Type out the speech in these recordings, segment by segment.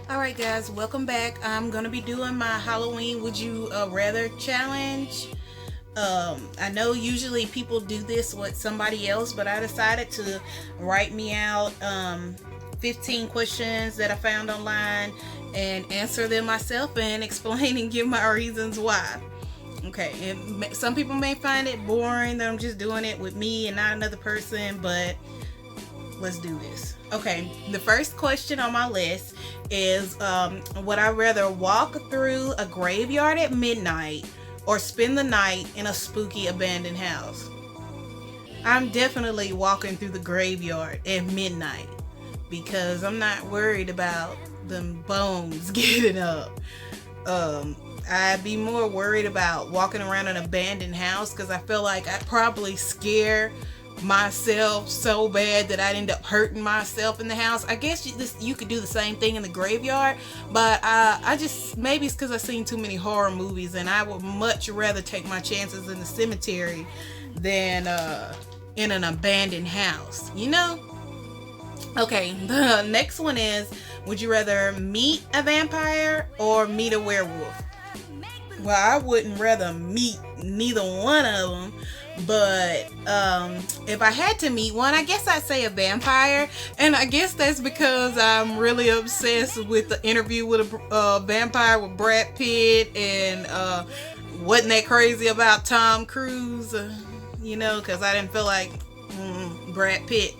Alright guys, welcome back. I'm gonna be doing my Halloween Would You Rather challenge. I know usually people do this with somebody else, but I decided to write me out 15 questions that I found online and answer them myself and explain and give my reasons why. Okay, and some people may find it boring that I'm just doing it with me and not another person, but let's do this. Okay, the first question on my list is would I rather walk through a graveyard at midnight or spend the night in a spooky abandoned house? I'm definitely walking through the graveyard at midnight because I'm not worried about them bones getting up. I'd be more worried about walking around an abandoned house because I feel like I'd probably scare myself so bad that I'd end up hurting myself in the house. I guess you could do the same thing in the graveyard, but I just, maybe it's because I've seen too many horror movies and I would much rather take my chances in the cemetery than in an abandoned house, you know? Okay, the next one is, would you rather meet a vampire or meet a werewolf? Well, I wouldn't rather meet neither one of them, but if I had to meet one, I guess I'd say a vampire, and I guess that's because I'm really obsessed with the Interview with a Vampire with Brad Pitt, and wasn't that crazy about Tom Cruise, because I didn't feel like Brad Pitt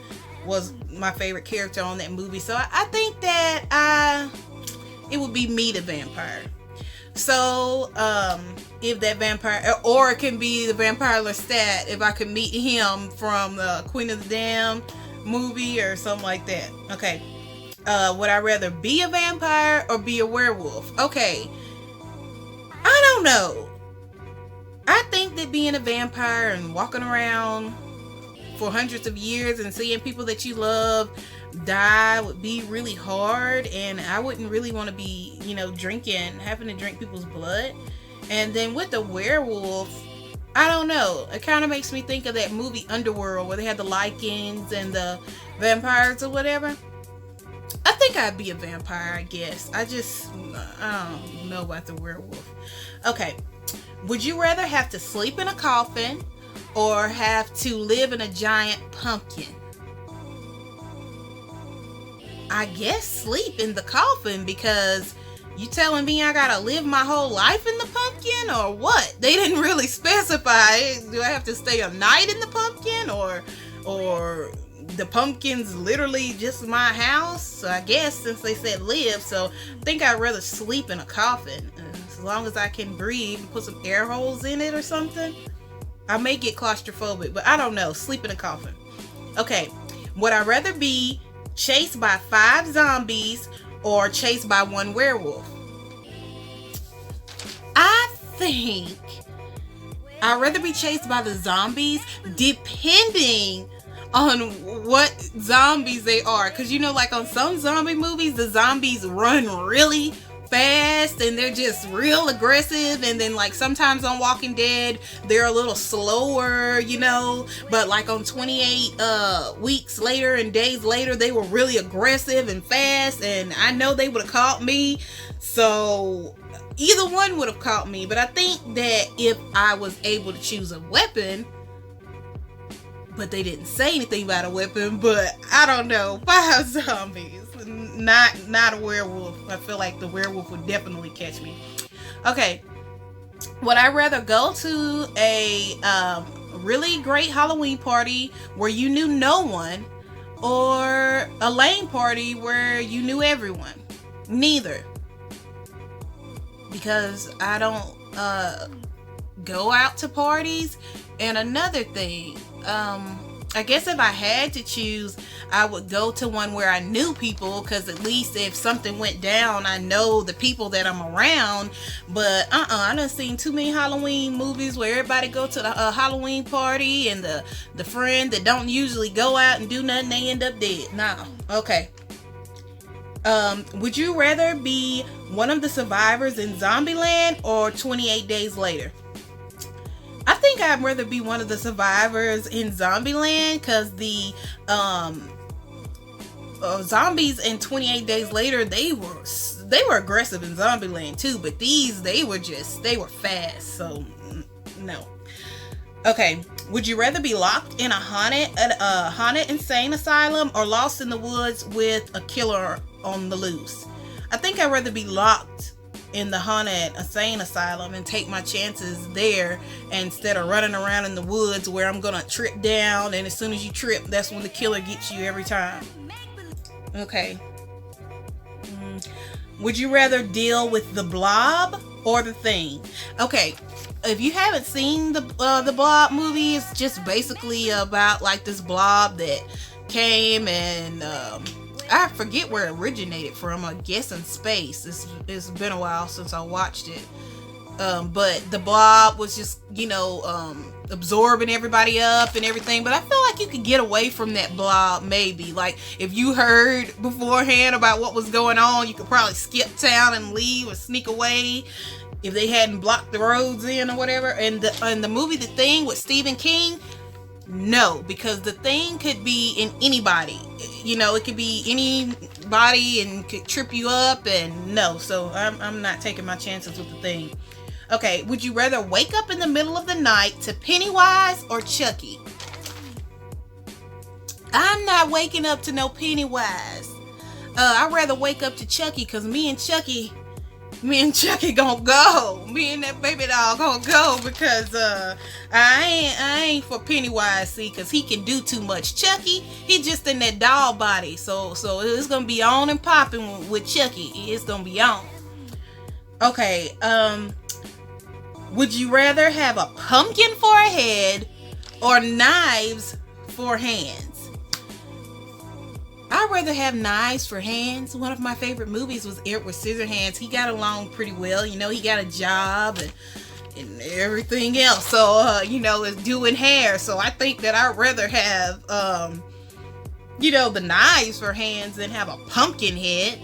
was my favorite character on that movie, so I think that it would be meet a vampire. So, if that vampire, or it can be the vampire Lestat, if I could meet him from the Queen of the Damned movie or something like that. Okay. Would I rather be a vampire or be a werewolf? Okay. I don't know. I think that being a vampire and walking around for hundreds of years and seeing people that you love die would be really hard, and I wouldn't really want to be, having to drink people's blood. And then with the werewolf, I don't know, it kind of makes me think of that movie Underworld where they had the Lycans and the vampires or whatever. I think I'd be a vampire, I guess. I don't know about the werewolf. Okay, would you rather have to sleep in a coffin or have to live in a giant pumpkin? I guess sleep in the coffin, because you telling me I gotta live my whole life in the pumpkin or what? They didn't really specify. Do I have to stay a night in the pumpkin, or the pumpkin's literally just my house? So I guess since they said live, so I think I'd rather sleep in a coffin. As long as I can breathe and put some air holes in it or something. I may get claustrophobic, but I don't know. Sleep in a coffin. Okay, would I rather be chased by 5 zombies or chased by 1 werewolf? I think I'd rather be chased by the zombies, depending on what zombies they are. Because like on some zombie movies, the zombies run really fast and they're just real aggressive, and then like sometimes on Walking Dead they're a little slower, but like on 28 weeks later and days later they were really aggressive and fast, and I know they would have caught me. So either one would have caught me, but I think that if I was able to choose a weapon, but they didn't say anything about a weapon, but I don't know, 5 zombies, not a werewolf. I feel like the werewolf would definitely catch me. Okay, would I rather go to a really great Halloween party where you knew no one, or a lame party where you knew everyone? Neither, because I don't go out to parties. And another thing, I guess if I had to choose, I would go to one where I knew people, because at least if something went down, I know the people that I'm around. But I done seen too many Halloween movies where everybody go to a Halloween party, and the friend that don't usually go out and do nothing, they end up dead. Nah. Okay. Would you rather be one of the survivors in Zombieland or 28 Days Later? I think I'd rather be one of the survivors in Zombieland, because the zombies in 28 Days Later, they were aggressive in Zombieland too, but they were fast. So no. Okay, would you rather be locked in a haunted insane asylum or lost in the woods with a killer on the loose? I think I'd rather be locked in the haunted insane asylum and take my chances there instead of running around in the woods where I'm gonna trip down, and as soon as you trip, that's when the killer gets you every time. Okay. Would you rather deal with the Blob or the Thing? Okay, if you haven't seen the Blob movie, it's just basically about like this blob that came and I forget where it originated from. I guess in space. It's been a while since I watched it. But the blob was just, absorbing everybody up and everything. But I feel like you could get away from that blob maybe. Like, if you heard beforehand about what was going on, you could probably skip town and leave or sneak away if they hadn't blocked the roads in or whatever. And the movie The Thing with Stephen King, no, because the Thing could be in anybody. It could be anybody and could trip you up, and no. So I'm not taking my chances with the Thing. Okay, would you rather wake up in the middle of the night to Pennywise or Chucky? I'm not waking up to no Pennywise. I'd rather wake up to Chucky, because me and Chucky gonna go. Me and that baby doll gonna go, because I ain't for Pennywise, see, because he can do too much. Chucky, he just in that doll body, so it's gonna be on and popping with Chucky. It's gonna be on. Okay, would you rather have a pumpkin for a head or knives for hands? I'd rather have knives for hands. One of my favorite movies was Edward Scissorhands. He got along pretty well. He got a job and everything else. So, is doing hair. So I think that I'd rather have, the knives for hands than have a pumpkin head.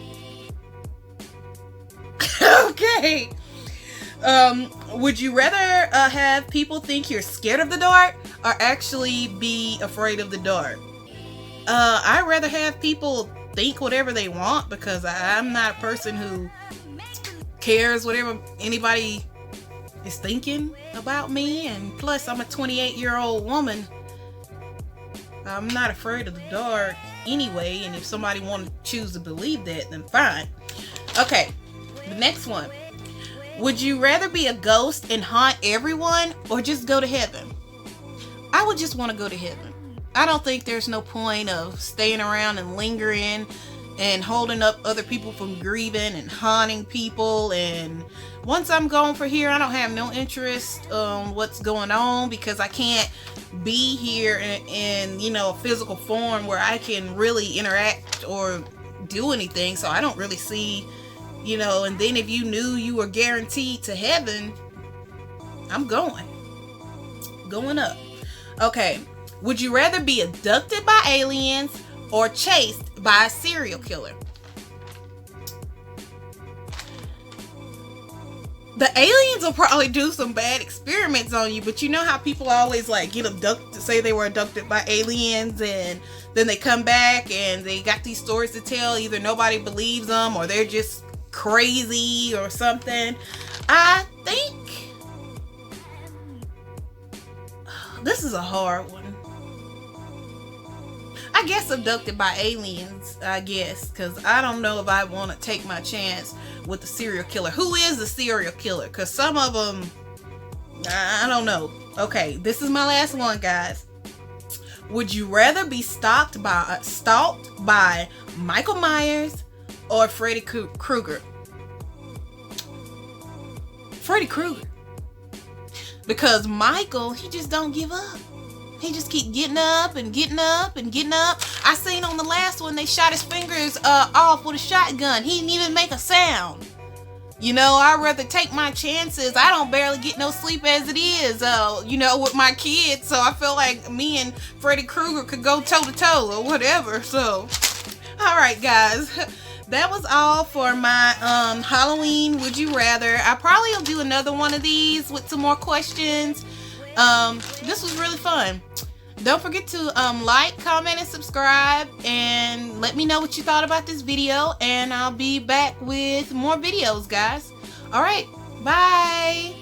Okay. Would you rather have people think you're scared of the dark or actually be afraid of the dark? I'd rather have people think whatever they want, because I'm not a person who cares whatever anybody is thinking about me. And plus, I'm a 28-year-old woman. I'm not afraid of the dark anyway. And if somebody want to choose to believe that, then fine. Okay, the next one. Would you rather be a ghost and haunt everyone or just go to heaven? I would just want to go to heaven. I don't think there's no point of staying around and lingering and holding up other people from grieving and haunting people. And once I'm gone for here, I don't have no interest what's going on, because I can't be here in a physical form where I can really interact or do anything. So I don't really see, and then if you knew you were guaranteed to heaven, I'm going up. Okay. Would you rather be abducted by aliens or chased by a serial killer? The aliens will probably do some bad experiments on you, but you know how people always get abducted, say they were abducted by aliens, and then they come back and they got these stories to tell. Either nobody believes them or they're just crazy or something. I think this is a hard one. I guess abducted by aliens, because I don't know if I want to take my chance with the serial killer. Who is the serial killer? Because some of them, I don't know. Okay, this is my last one, guys. Would you rather be stalked by Michael Myers or Freddy Krueger? Freddy Krueger. Because Michael, he just don't give up. He just keep getting up and getting up and getting up. I seen on the last one, they shot his fingers off with a shotgun. He didn't even make a sound. I'd rather take my chances. I don't barely get no sleep as it is, with my kids. So I feel like me and Freddy Krueger could go toe to toe or whatever. So, all right, guys. That was all for my Halloween Would You Rather. I probably will do another one of these with some more questions. This was really fun. Don't forget to like, comment, and subscribe, and let let me know what you thought about this video, and I'll be back with more videos, guys. All right, bye.